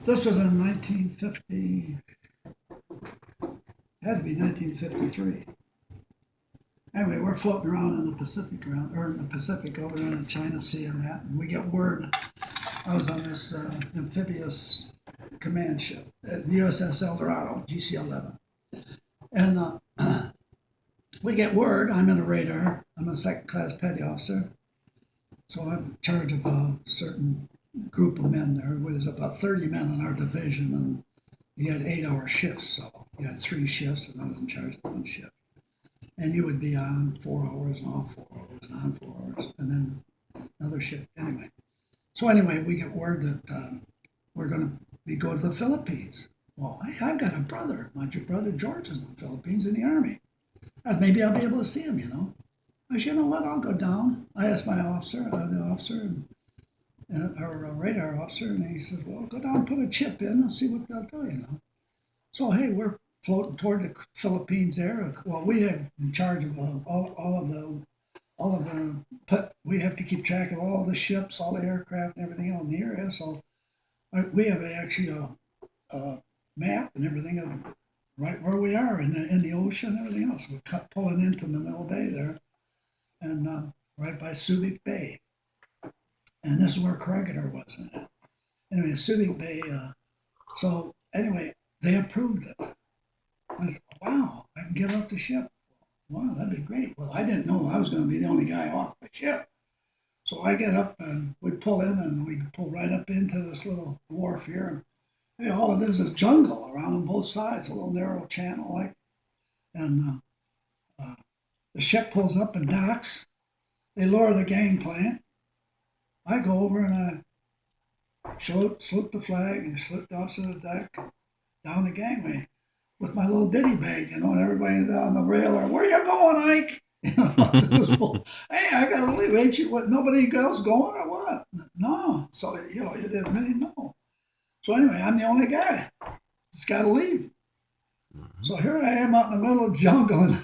This was in 1950, had to be 1953. Anyway, we're floating around in the Pacific or in the Pacific over there in the China Sea and that, and we get word. I was on this amphibious command ship, the USS El Dorado, GC-11, and we get word. I'm in a radar. I'm a second class petty officer, so I'm in charge of a certain group of men there. There's about 30 men in our division, and you had 8-hour shifts, so you had 3 shifts, and I was in charge of one shift. And you would be on 4 hours and off 4 hours and on 4 hours, and then another shift. Anyway, we get word that we're going to be going to the Philippines. Well, I've got a brother. My brother George is in the Philippines in the Army. Maybe I'll be able to see him. I said, you know what, I'll go down. I asked my officer, the officer, our radar officer, and he says, well, go down and put a chip in and see what they'll do. So, hey, we're floating toward the Philippines there. Well, we have in charge of we have to keep track of all the ships, all the aircraft and everything on the area. So we have actually a map and everything of right where we are in the ocean and everything else. We're pulling into Manila Bay there and right by Subic Bay. And this is where Corregidor was. Anyway, Subic Bay. So anyway, they approved it. I said, wow, I can get off the ship. Wow, that'd be great. Well, I didn't know I was going to be the only guy off the ship. So I get up and we pull in and we pull right up into this little wharf here. And hey, all it is jungle around on both sides, a little narrow channel like. And the ship pulls up and docks. They lower the gangplank. I go over and I salute the flag and salute the officer of the deck down the gangway with my little ditty bag, and everybody's on the rail or, where you going, Ike? Hey, I gotta leave. Ain't you? What? Nobody else going or what? No. So you didn't really know. So anyway, I'm the only guy. Just gotta leave. Mm-hmm. So here I am out in the middle of the jungle,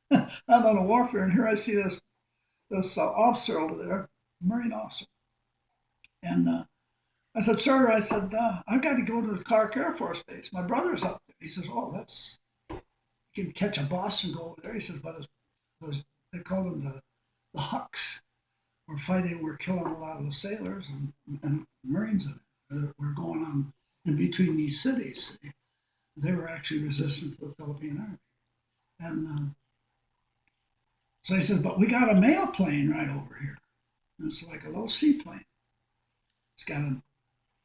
and out on a warfare, and here I see this officer over there, Marine officer, and I said, sir, I've got to go to the Clark Air Force Base. My brother's up there. He says, oh, you can catch a bus and go over there. He says, but they call them the Hucks. We're killing a lot of the sailors and Marines that were going on in between these cities. They were actually resistant to the Philippine Army. And so he said, but we got a mail plane right over here. And it's like a little seaplane. It's got an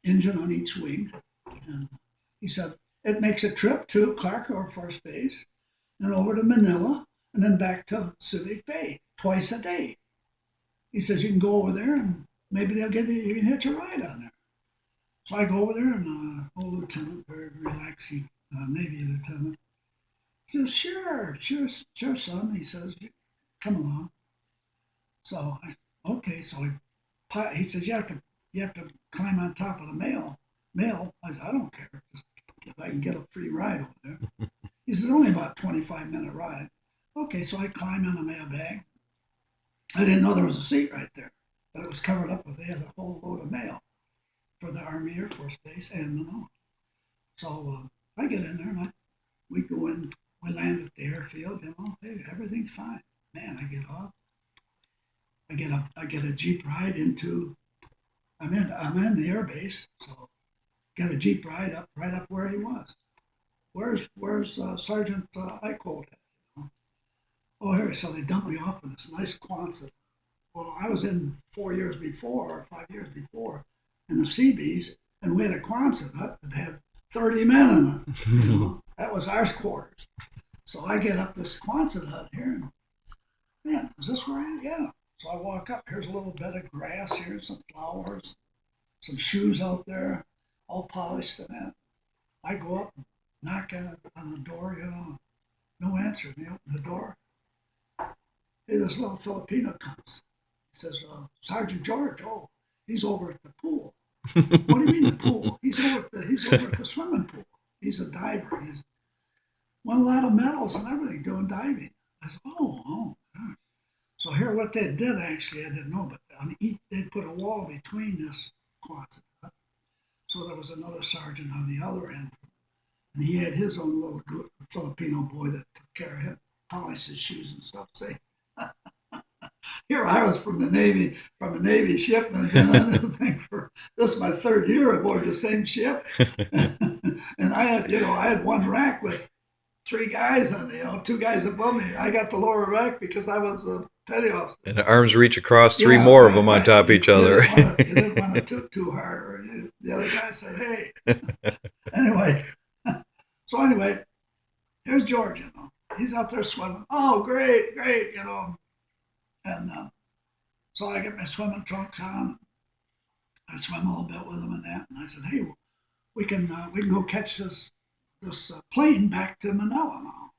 engine on each wing. And he said, it makes a trip to Clark Air Force Base and over to Manila and then back to Subic Bay twice a day. He says, you can go over there and maybe they'll give you can hitch a ride on there. So I go over there and old lieutenant, very relaxing Navy lieutenant, he says, sure, son. He says, come along. So he says, you have to climb on top of the mail. I said, I don't care. Just if I can get a free ride over there. He says, only about 25-minute ride. Okay, so I climb on the mail bag. I didn't know there was a seat right there. But it was covered up with, they had a whole load of mail for the Army Air Force Base and Manila. So I get in there and we go in, we land at the airfield, hey, everything's fine. Man, I get off. I get a Jeep ride into, I'm in the air base, so got a Jeep ride right up where he was. Where's Sergeant Eickholdt? Oh, here. So they dumped me off in this nice Quonset. Well, I was in 4 years before or 5 years before in the Seabees, and we had a Quonset hut that had 30 men in it. That was our quarters. So I get up this Quonset hut here, and man, is this where I am? Yeah. So I walk up. Here's a little bed of grass here, some flowers, some shoes out there, all polished and that. I go up and knock on the door, no answer. They open the door. Hey, this little Filipino comes. He says, Sergeant George, oh, he's over at the pool. What do you mean the pool? He's over at the swimming pool. He's a diver. He's won a lot of medals and everything doing diving. I said, oh. So here what they did actually, I didn't know, but they put a wall between this Quonset hut. So there was another sergeant on the other end, and he had his own little Filipino boy that took care of him, polished his shoes and stuff. Say, here I was from a Navy ship, and I've been on the thing for this is my third year aboard the same ship, and I had one rack with three guys on, two guys above me. I got the lower rack because I was a petty officer. And the arms reach across three more of them on top of each other. You didn't want to toot too hard, or the other guy said, "Hey." Anyway, here's George. He's out there swimming. Oh, great, and so I get my swimming trunks on. I swim a little bit with him and that, and I said, "Hey, we can go catch this plane back to Manila now."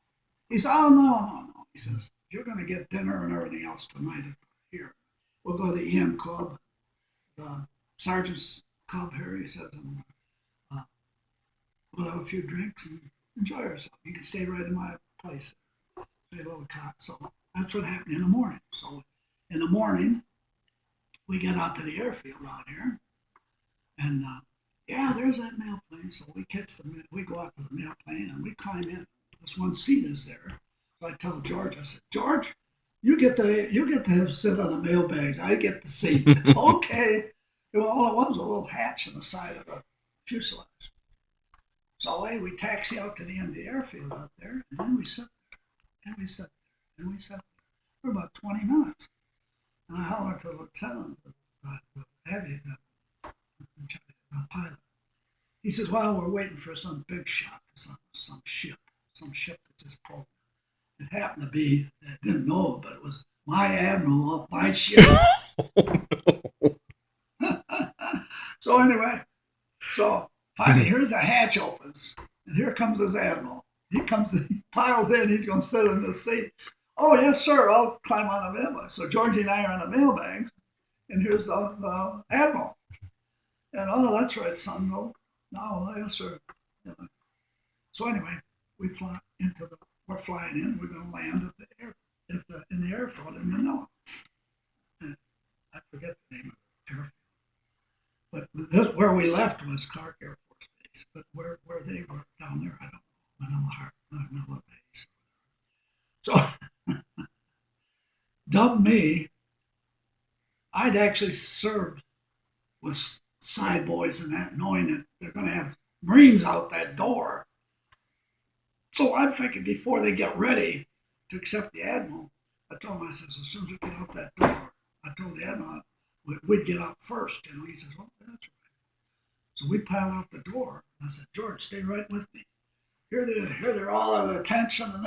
He said, "Oh, no." He says, "You're going to get dinner and everything else tonight here. We'll go to the EM club, the sergeant's club here." He says, "And we'll have a few drinks and enjoy ourselves. You can stay right in my place, stay a little cot." So that's what happened in the morning. So in the morning, we get out to the airfield out here, and there's that mail plane. So we go out to the mail plane and we climb in. This one seat is there. So I tell George, I said, "George, you get to sit on the mail bags. I get the seat." Okay. Well, all it was a little hatch in the side of the fuselage. So we taxi out to the end of the airfield out there, and then we sit there, and we sit there, and we sit there for about 20 minutes. And I hollered to the lieutenant, the pilot. He says, "Well, we're waiting for some big shot, some ship that just pulled." It happened to be, I didn't know, but it was my admiral off my ship. So anyway, finally, here's the hatch opens, and here comes his admiral. He piles in, he's going to sit in the seat. "Oh, yes, sir, I'll climb on the mailbag." So Georgie and I are on the mailbags, and here's the admiral. And, "Oh, that's right, son. No, yes, sir." So anyway, we're flying in. We're going to land in the airfield in Manila. And I forget the name of the airfield. But where we left was Clark Air Force Base. But where they were down there, I don't know. Manila Base. So, dumb me, I'd actually served with side boys and that, knowing that they're going to have Marines out that door. So I'm thinking before they get ready to accept the admiral, I told him, I says, as soon as we get out that door, I told the admiral we'd get out first. He says, "Oh, that's right." So we pile out the door. And I said, "George, stay right with me. Here they're all out of attention."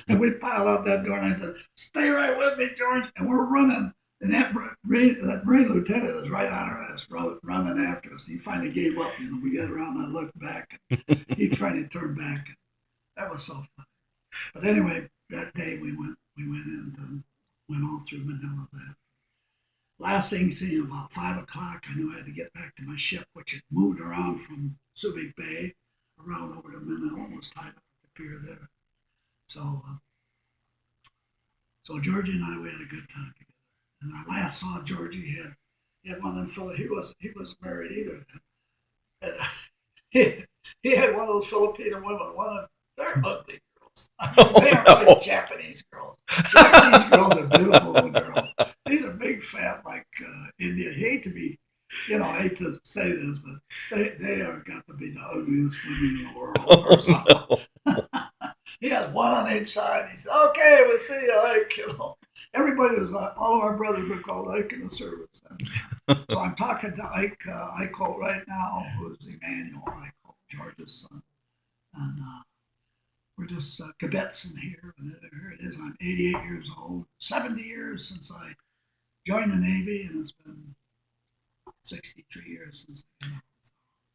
And we pile out that door, and I said, "Stay right with me, George." And we're running. And that Marine lieutenant was right on our ass, running after us. He finally gave up. We got around and I looked back. And he finally turned back. That was so funny. But anyway, that day we went in and went all through Manila. That last thing, seeing about 5 o'clock, I knew I had to get back to my ship, which had moved around from Subic Bay around over to Manila and was tied up at the pier there. So Georgie and I, we had a good time together. And I last saw Georgie, he had one of them fellas, he wasn't married either then. And he had one of those Filipino women, they're ugly girls. They are like Japanese girls. Japanese girls are beautiful little girls. These are big, fat, like Indian. I hate to say this, but they are got to be the ugliest women in the world or something. He has one on each side. He said, "Okay, we'll see you, Ike." Everybody was all of our brothers were called Ike in the service. And so I'm talking to Eickholdt right now, who's Emmanuel Eickholdt, George's son. And we're just kibitzing here. And here it is. I'm 88 years old, 70 years since I joined the Navy, and it's been 63 years since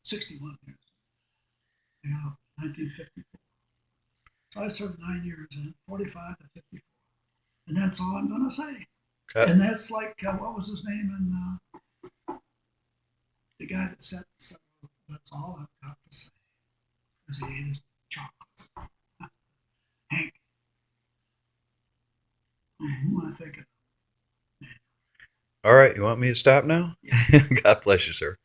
61 years. 1954. So I served 9 years in 45 to 54. And that's all I'm going to say. Okay. And that's like, what was his name? And the guy that said, that's all I've got to say. Because he ate his chocolates. Hank. Who am I thinking of? All right, you want me to stop now? Yeah. God bless you, sir.